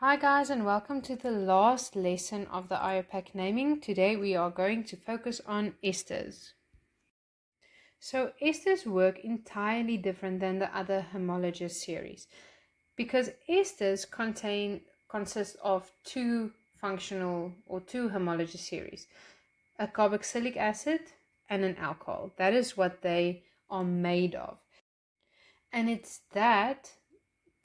Hi guys, and welcome to the last lesson of the IUPAC naming. Today we are going to focus on esters. So esters work entirely different than the other homologous series because esters consist of two homologous series, a carboxylic acid and an alcohol. That is what they are made of. And it's that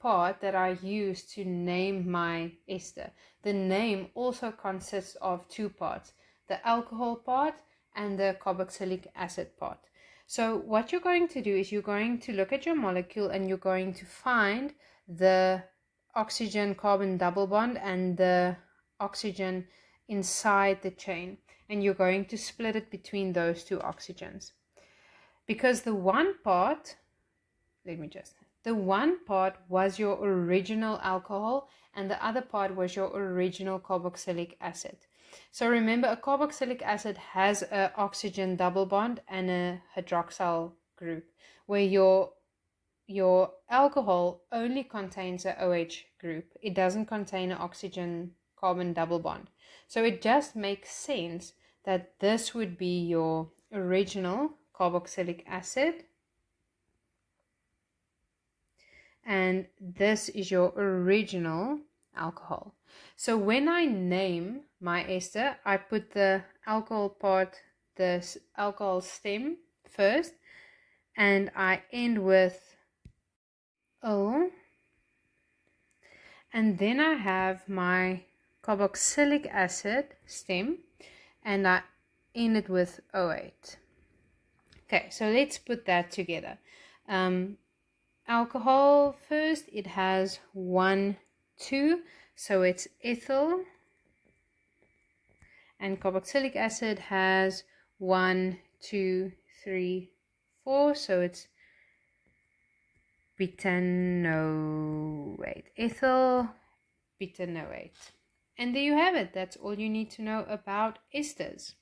part that I use to name my ester. The name also consists of two parts, the alcohol part and the carboxylic acid part. So what you're going to do is you're going to look at your molecule and you're going to find the oxygen carbon double bond and the oxygen inside the chain, and you're going to split it between those two oxygens. Because the one part was your original alcohol and the other part was your original carboxylic acid. So remember, a carboxylic acid has an oxygen double bond and a hydroxyl group, where your alcohol only contains a OH group. It doesn't contain an oxygen carbon double bond. So it just makes sense that this would be your original carboxylic acid, and this is your original alcohol. So when I name my ester, I put the alcohol part, this alcohol stem first, and I end with O, and then I have my carboxylic acid stem and I end it with O8. Okay, so let's put that together. Alcohol first, it has 1, 2, so it's ethyl, and carboxylic acid has 1, 2, 3, 4, so it's butanoate, ethyl butanoate. And there you have it. That's all you need to know about esters.